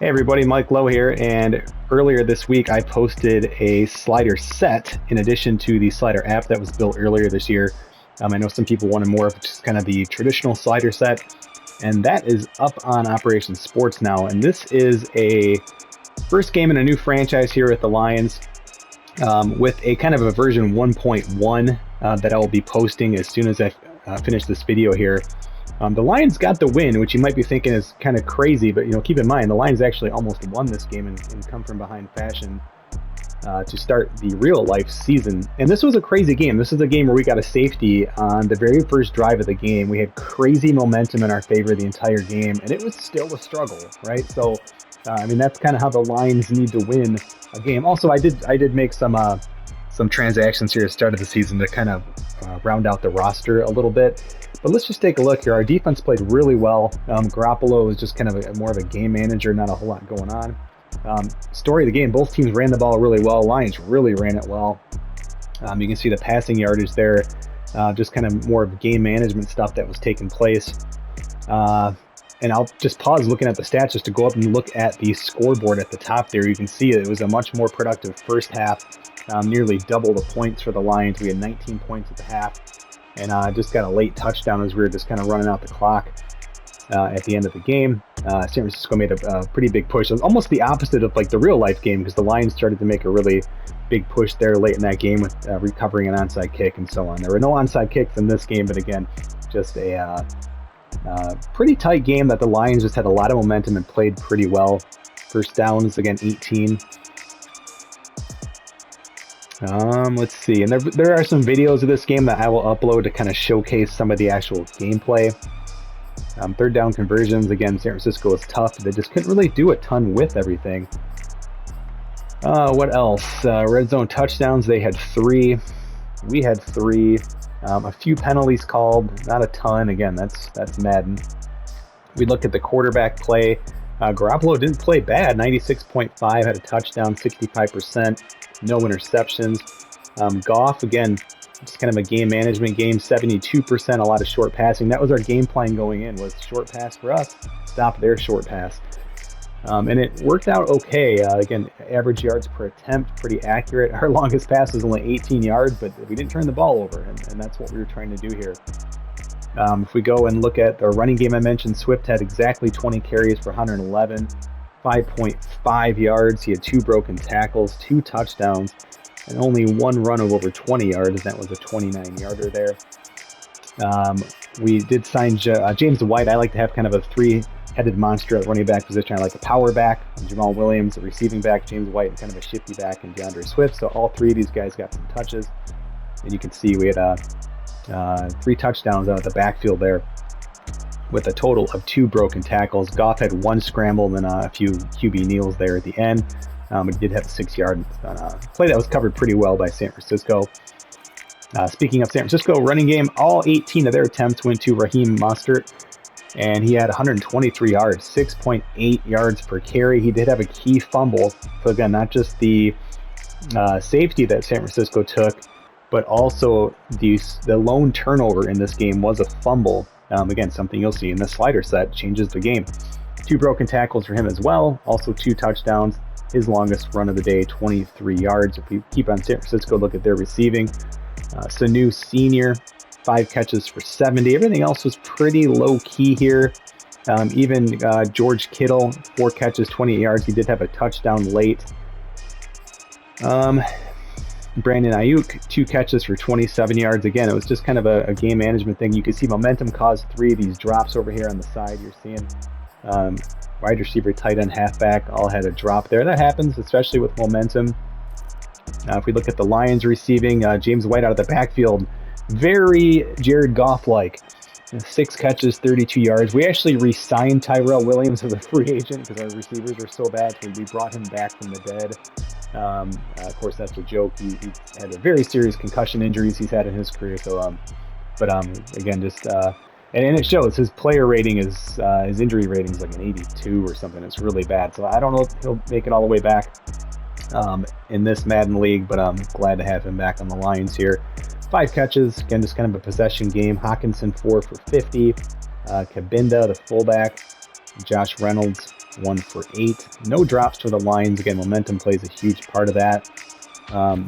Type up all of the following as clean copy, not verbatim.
Hey everybody, Mike Lowe here, and earlier this week I posted a slider set in addition to the slider app that was built earlier this year. I know some people wanted more of just kind of the traditional slider set, and that is up on Operation Sports now. And this is a first game in a new franchise here at the Lions, with a kind of a version 1.1 that I will be posting as soon as I finish this video here. The Lions got the win, which you might be thinking is kind of crazy, but keep in mind the Lions actually almost won this game in come from behind fashion to start the real life season. And this was a crazy game. This is a game where we got a safety on the very first drive of the game. We had crazy momentum in our favor the entire game, and it was still a struggle, right? So, that's kind of how the Lions need to win a game. Also, I did make some transactions here at the start of the season to kind of round out the roster a little bit. But let's just take a look here. Our defense played really well. Garoppolo was just kind of more of a game manager, not a whole lot going on. Story of the game, both teams ran the ball really well. Lions really ran it well. You can see the passing yardage there, just kind of more of game management stuff that was taking place. And I'll just pause looking at the stats just to go up and look at the scoreboard at the top there. You can see it was a much more productive first half, nearly double the points for the Lions. We had 19 points at the half. And just got a late touchdown as we were just kind of running out the clock at the end of the game. San Francisco made a pretty big push. It was almost the opposite of like the real life game, because the Lions started to make a really big push there late in that game with recovering an onside kick and so on. There were no onside kicks in this game, but again, just a pretty tight game that the Lions just had a lot of momentum and played pretty well. First downs, again, 18. Let's see, and there are some videos of this game that I will upload to kind of showcase some of the actual gameplay. Third down conversions, again, San Francisco was tough. They just couldn't really do a ton with everything. What else? Red zone touchdowns, they had 3. We had 3. A few penalties called, not a ton. Again, that's Madden. We look at the quarterback play. Garoppolo didn't play bad, 96.5, had a touchdown, 65%. No interceptions. Goff, again, just kind of a game management game, 72%, a lot of short passing. That was our game plan going in, was short pass for us, stop their short pass. And it worked out okay. Again, average yards per attempt, pretty accurate. Our longest pass was only 18 yards, but we didn't turn the ball over, and that's what we were trying to do here. If we go and look at our running game I mentioned, Swift had exactly 20 carries for 111. 5.5 yards. He had 2 broken tackles, 2 touchdowns, and only 1 run of over 20 yards. That was a 29-yarder there. We did sign James White. I like to have kind of a 3-headed monster at running back position. I like a power back, Jamal Williams, a receiving back, James White, and kind of a shifty back in DeAndre Swift. So all 3 of these guys got some touches. And you can see we had 3 touchdowns out of the backfield there, with a total of 2 broken tackles. Goff had 1 scramble and a few QB kneels there at the end. But he did have a 6-yard play that was covered pretty well by San Francisco. Speaking of San Francisco, running game, all 18 of their attempts went to Raheem Mostert, and he had 123 yards, 6.8 yards per carry. He did have a key fumble. So again, not just the safety that San Francisco took, but also the lone turnover in this game was a fumble. Again, something you'll see in the slider set, changes the game. 2 broken tackles for him as well, also 2 touchdowns. His longest run of the day, 23 yards. If we keep on San Francisco, look at their receiving. Sanu Sr., 5 catches for 70. Everything else was pretty low-key here. Even George Kittle, 4 catches, 28 yards. He did have a touchdown late. Brandon Ayuk, 2 catches for 27 yards. Again, it was just kind of a game management thing. You can see momentum caused 3 of these drops over here on the side. You're seeing wide receiver, tight end, halfback all had a drop there. That happens, especially with momentum. If we look at the Lions receiving, James White out of the backfield, very Jared Goff-like. 6 catches, 32 yards. We actually re-signed Tyrell Williams as a free agent because our receivers are so bad. So we brought him back from the dead. Of course, that's a joke. He had a very serious concussion injuries he's had in his career. So, again, just and it shows. His player rating is his injury rating is like an 82 or something. It's really bad. So I don't know if he'll make it all the way back in this Madden league, but I'm glad to have him back on the Lions here. 5 catches, again, just kind of a possession game. Hawkinson 4 for 50. Kabinda, the fullback. Josh Reynolds, 1 for 8. No drops for the lines. Again, momentum plays a huge part of that.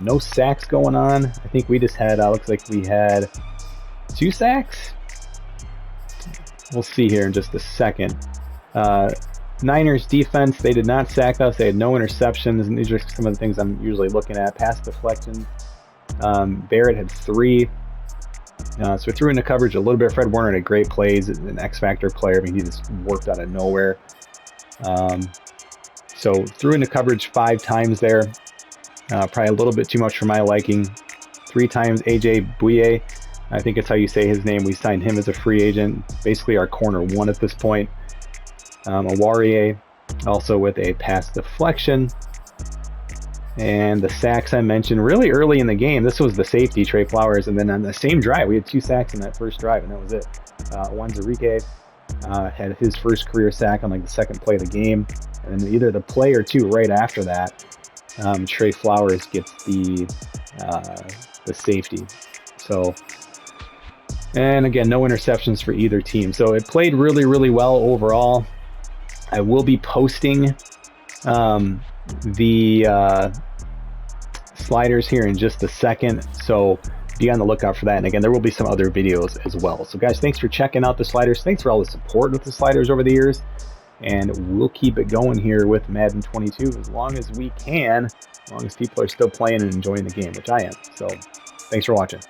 No sacks going on. I think we just had, looks like we had 2 sacks. We'll see here in just a second. Niners defense, they did not sack us. They had no interceptions, and these are some of the things I'm usually looking at. Pass deflections. Barrett had 3. So we threw into coverage a little bit. Fred Warner had great plays, an X-Factor player. I mean, he just worked out of nowhere. So threw into coverage 5 times there. Probably a little bit too much for my liking. 3 times AJ Bouye, I think it's how you say his name. We signed him as a free agent, basically our corner 1 at this point. Awarie also with a pass deflection. And the sacks I mentioned really early in the game. This was the safety, Trey Flowers, and then on the same drive, we had 2 sacks in that first drive, and that was it. Wanzarike had his first career sack on like the second play of the game, and then either the play or 2 right after that, Trey Flowers gets the safety. So, and again, no interceptions for either team. So it played really, really well overall. I will be posting the sliders here in just a second, so be on the lookout for that. And again, there will be some other videos as well. So guys, thanks for checking out the sliders. Thanks for all the support with the sliders over the years, and we'll keep it going here with Madden 22 as long as we can, as long as people are still playing and enjoying the game, which I am. So thanks for watching.